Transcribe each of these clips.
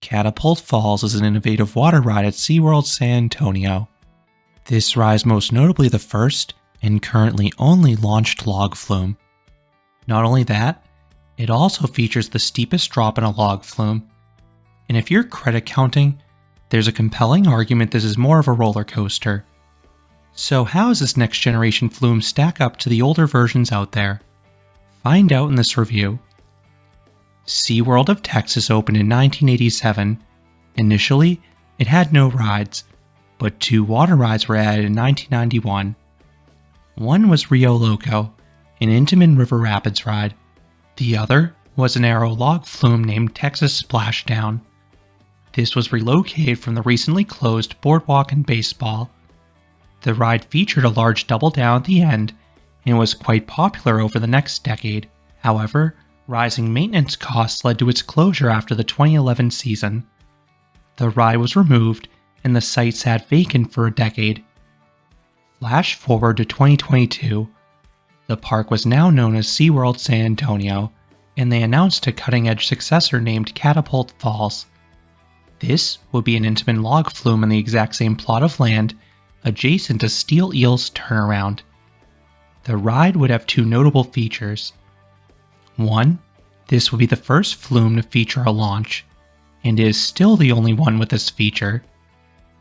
Catapult Falls is an innovative water ride at SeaWorld San Antonio. This ride is most notably the first and currently only launched log flume. Not only that, it also features the steepest drop in a log flume. And if you're credit counting, there's a compelling argument this is more of a roller coaster. So how does this next generation flume stack up to the older versions out there? Find out in this review. SeaWorld of Texas opened in 1987. Initially, it had no rides, but 2 water rides were added in 1991. One was Rio Loco, an Intamin River Rapids ride. The other was an aero log flume named Texas Splashdown. This was relocated from the recently closed Boardwalk and Baseball. The ride featured a large double down at the end and was quite popular over the next decade. However, rising maintenance costs led to its closure after the 2011 season. The ride was removed and the site sat vacant for a decade. Flash forward to 2022. The park was now known as SeaWorld San Antonio, and they announced a cutting-edge successor named Catapult Falls. This would be an Intamin log flume in the exact same plot of land, adjacent to Steel Eel's Turnaround. The ride would have 2 notable features. One, this would be the first flume to feature a launch, and is still the only one with this feature.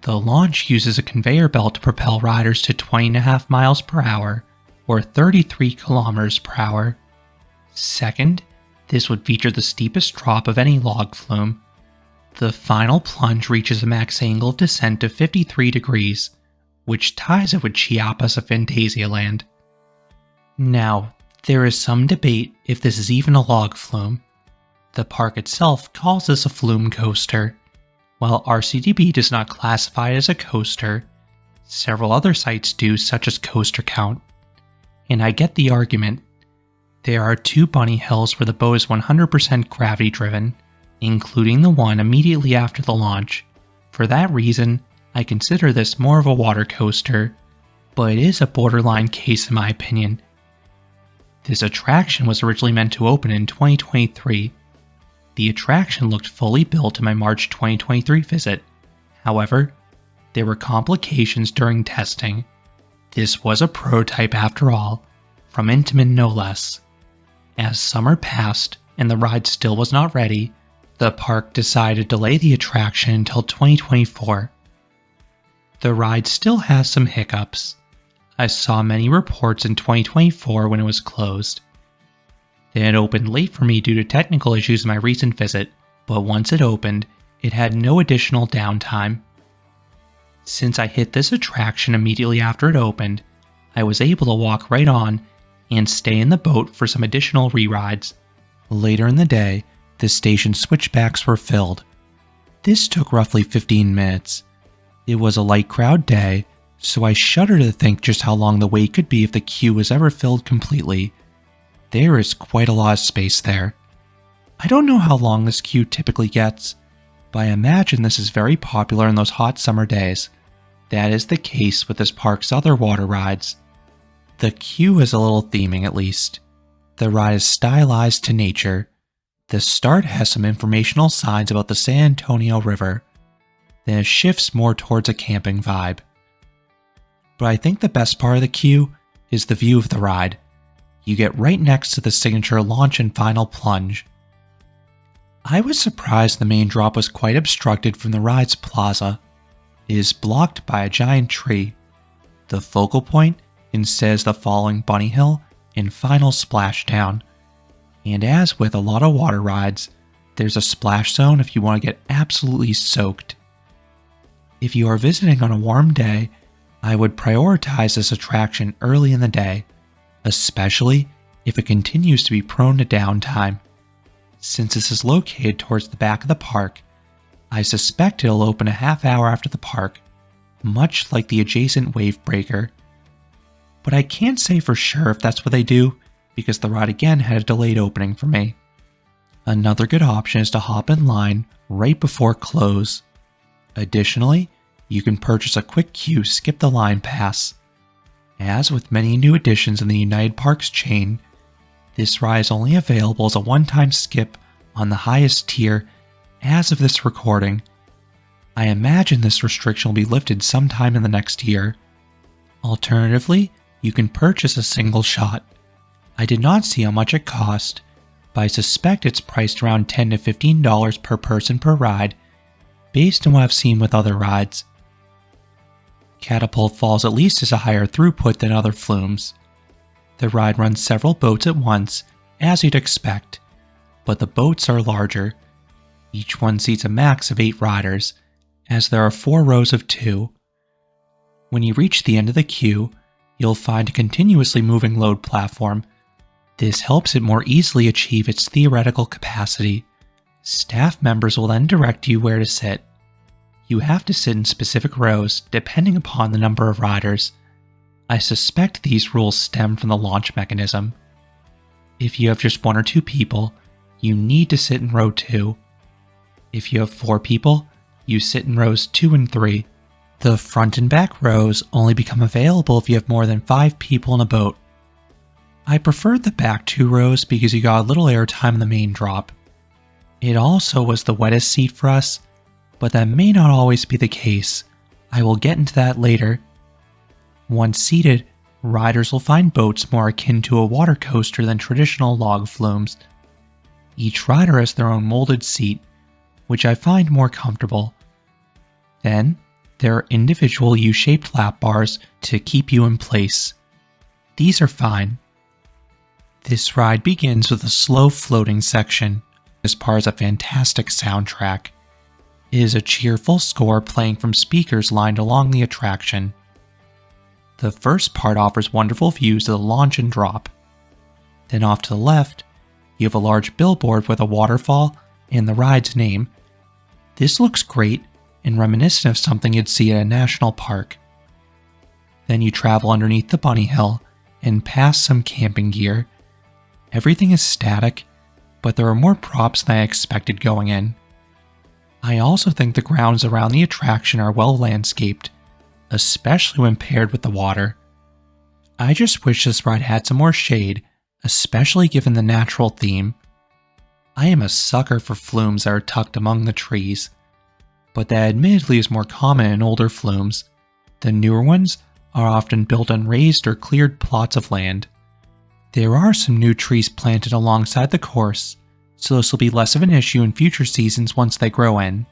The launch uses a conveyor belt to propel riders to 20.5 miles per hour, or 33 kilometers per hour. Second, this would feature the steepest drop of any log flume. The final plunge reaches a max angle of descent of 53 degrees, which ties it with Chiapas of Phantasialand. Now, there is some debate if this is even a log flume. The park itself calls this a flume coaster. While RCDB does not classify it as a coaster, several other sites do, such as Coaster Count. And I get the argument. There are 2 bunny hills where the boat is 100% gravity driven, including the one immediately after the launch. For that reason, I consider this more of a water coaster, but it is a borderline case in my opinion. This attraction was originally meant to open in 2023. The attraction looked fully built in my March 2023 visit. However, there were complications during testing. This was a prototype after all, from Intamin no less. As summer passed and the ride still was not ready, the park decided to delay the attraction until 2024. The ride still has some hiccups. I saw many reports in 2024 when it was closed. It had opened late for me due to technical issues in my recent visit, but once it opened, it had no additional downtime. Since I hit this attraction immediately after it opened, I was able to walk right on and stay in the boat for some additional re-rides. Later in the day, the station switchbacks were filled. This took roughly 15 minutes. It was a light crowd day, so I shudder to think just how long the wait could be if the queue was ever filled completely. There is quite a lot of space there. I don't know how long this queue typically gets, but I imagine this is very popular in those hot summer days. That is the case with this park's other water rides. The queue has a little theming at least. The ride is stylized to nature. The start has some informational signs about the San Antonio River. Then it shifts more towards a camping vibe. But I think the best part of the queue is the view of the ride. You get right next to the signature launch and final plunge. I was surprised the main drop was quite obstructed from the ride's plaza. It is blocked by a giant tree. The focal point instead is the falling bunny hill and final splashdown. And as with a lot of water rides, there's a splash zone if you want to get absolutely soaked. If you are visiting on a warm day, I would prioritize this attraction early in the day, especially if it continues to be prone to downtime. Since this is located towards the back of the park, I suspect it'll open a half hour after the park, much like the adjacent wave breaker. But I can't say for sure if that's what they do, because the ride again had a delayed opening for me. Another good option is to hop in line right before close. Additionally, you can purchase a quick queue skip the line pass. As with many new additions in the United Parks chain, this ride is only available as a one-time skip on the highest tier as of this recording. I imagine this restriction will be lifted sometime in the next year. Alternatively, you can purchase a single shot. I did not see how much it cost, but I suspect it's priced around $10 to $15 per person per ride, based on what I've seen with other rides. Catapult Falls at least has a higher throughput than other flumes. The ride runs several boats at once, as you'd expect, but the boats are larger. Each one seats a max of 8 riders, as there are 4 rows of 2. When you reach the end of the queue, you'll find a continuously moving load platform. This helps it more easily achieve its theoretical capacity. Staff members will then direct you where to sit. You have to sit in specific rows depending upon the number of riders. I suspect these rules stem from the launch mechanism. If you have just 1 or 2 people, you need to sit in row 2. If you have 4 people, you sit in rows 2 and 3. The front and back rows only become available if you have more than 5 people in a boat. I preferred the back 2 rows because you got a little airtime in the main drop. It also was the wettest seat for us, but that may not always be the case. I will get into that later. Once seated, riders will find boats more akin to a water coaster than traditional log flumes. Each rider has their own molded seat, which I find more comfortable. Then, there are individual U-shaped lap bars to keep you in place. These are fine. This ride begins with a slow floating section. This part is a fantastic soundtrack. It is a cheerful score playing from speakers lined along the attraction. The first part offers wonderful views of the launch and drop. Then off to the left, you have a large billboard with a waterfall and the ride's name. This looks great and reminiscent of something you'd see at a national park. Then you travel underneath the bunny hill and pass some camping gear. Everything is static, but there are more props than I expected going in. I also think the grounds around the attraction are well landscaped, especially when paired with the water. I just wish this ride had some more shade, especially given the natural theme. I am a sucker for flumes that are tucked among the trees, but that admittedly is more common in older flumes. The newer ones are often built on raised or cleared plots of land. There are some new trees planted alongside the course, so this will be less of an issue in future seasons once they grow in.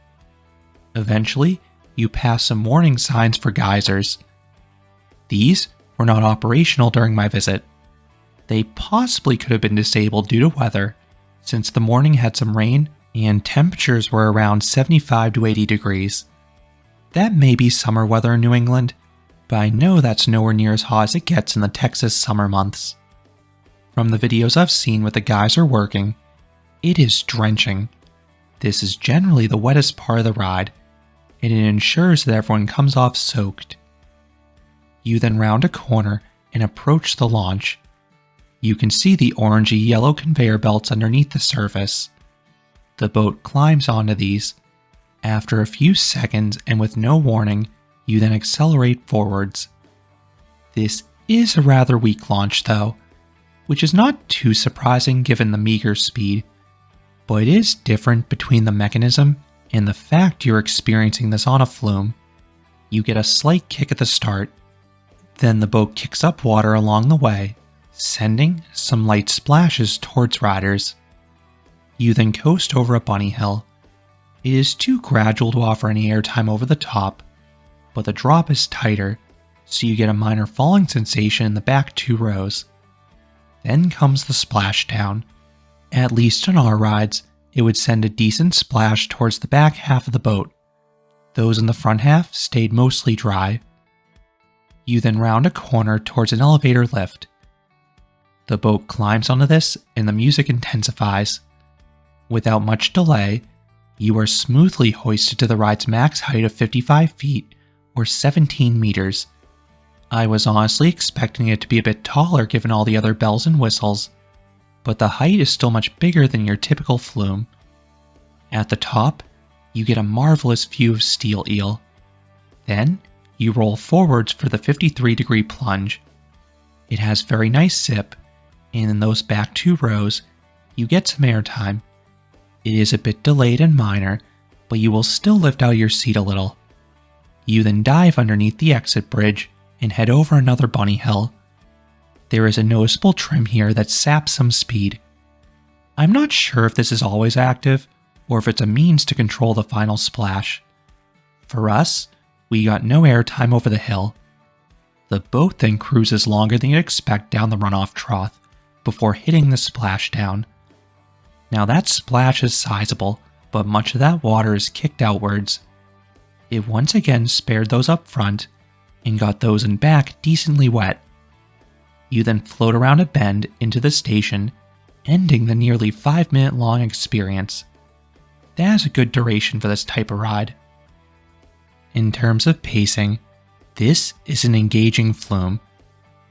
Eventually, you pass some warning signs for geysers. These were not operational during my visit. They possibly could have been disabled due to weather, since the morning had some rain and temperatures were around 75 to 80 degrees. That may be summer weather in New England, but I know that's nowhere near as hot as it gets in the Texas summer months. From the videos I've seen with the geyser working, it is drenching. This is generally the wettest part of the ride, and it ensures that everyone comes off soaked. You then round a corner and approach the launch. You can see the orangey-yellow conveyor belts underneath the surface. The boat climbs onto these. After a few seconds and with no warning, you then accelerate forwards. This is a rather weak launch though, which is not too surprising given the meager speed, but it is different between the mechanism and the fact you're experiencing this on a flume. You get a slight kick at the start, then the boat kicks up water along the way, sending some light splashes towards riders. You then coast over a bunny hill. It is too gradual to offer any airtime over the top, but the drop is tighter, so you get a minor falling sensation in the back 2 rows. Then comes the splashdown. At least on our rides, it would send a decent splash towards the back half of the boat. Those in the front half stayed mostly dry. You then round a corner towards an elevator lift. The boat climbs onto this and the music intensifies. Without much delay, you are smoothly hoisted to the ride's max height of 55 feet or 17 meters. I was honestly expecting it to be a bit taller given all the other bells and whistles, but the height is still much bigger than your typical flume. At the top, you get a marvelous view of Steel Eel. Then, you roll forwards for the 53-degree plunge. It has very nice zip, and in those back 2 rows, you get some airtime. It is a bit delayed and minor, but you will still lift out your seat a little. You then dive underneath the exit bridge and head over another bunny hill. There is a noticeable trim here that saps some speed. I'm not sure if this is always active, or if it's a means to control the final splash. For us, we got no airtime over the hill. The boat then cruises longer than you'd expect down the runoff trough, before hitting the splashdown. Now that splash is sizable, but much of that water is kicked outwards. It once again spared those up front, and got those in back decently wet. You then float around a bend into the station, ending the nearly 5-minute long experience. That is a good duration for this type of ride. In terms of pacing, this is an engaging flume.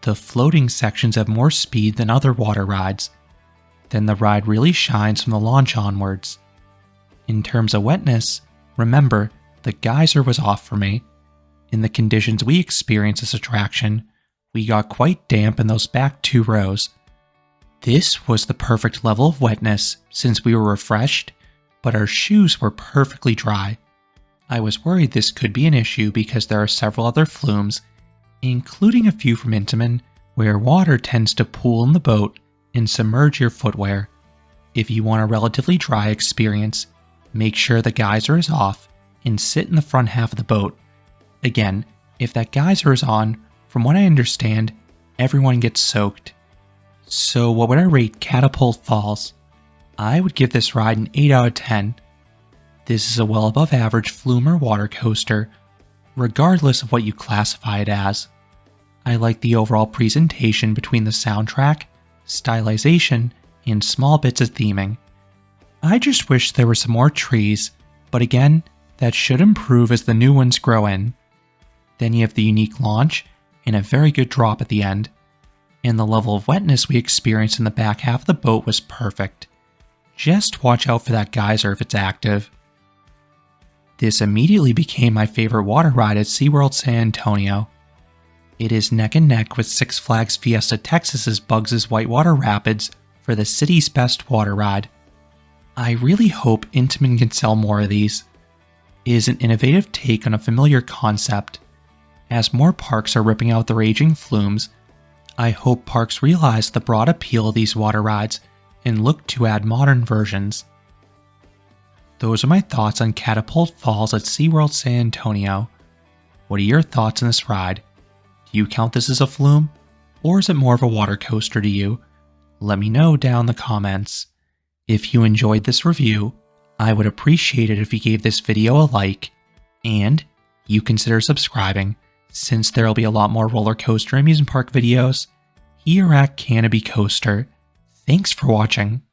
The floating sections have more speed than other water rides. Then the ride really shines from the launch onwards. In terms of wetness, remember, the geyser was off for me. In the conditions we experienced this attraction, we got quite damp in those back 2 rows. This was the perfect level of wetness since we were refreshed, but our shoes were perfectly dry. I was worried this could be an issue because there are several other flumes, including a few from Intamin, where water tends to pool in the boat and submerge your footwear. If you want a relatively dry experience, make sure the geyser is off and sit in the front half of the boat. Again, if that geyser is on, from what I understand, everyone gets soaked. So what would I rate Catapult Falls? I would give this ride an 8 out of 10. This is a well above average flume or water coaster, regardless of what you classify it as. I like the overall presentation between the soundtrack, stylization, and small bits of theming. I just wish there were some more trees, but again, that should improve as the new ones grow in. Then you have the unique launch and a very good drop at the end. And the level of wetness we experienced in the back half of the boat was perfect. Just watch out for that geyser if it's active. This immediately became my favorite water ride at SeaWorld San Antonio. It is neck and neck with Six Flags Fiesta Texas's Bugs' Whitewater Rapids for the city's best water ride. I really hope Intamin can sell more of these. It is an innovative take on a familiar concept. As more parks are ripping out their aging flumes, I hope parks realize the broad appeal of these water rides and look to add modern versions. Those are my thoughts on Catapult Falls at SeaWorld San Antonio. What are your thoughts on this ride? Do you count this as a flume? Or is it more of a water coaster to you? Let me know down in the comments. If you enjoyed this review, I would appreciate it if you gave this video a like, and you consider subscribing, since there will be a lot more roller coaster amusement park videos here at Canopy Coaster. Thanks for watching.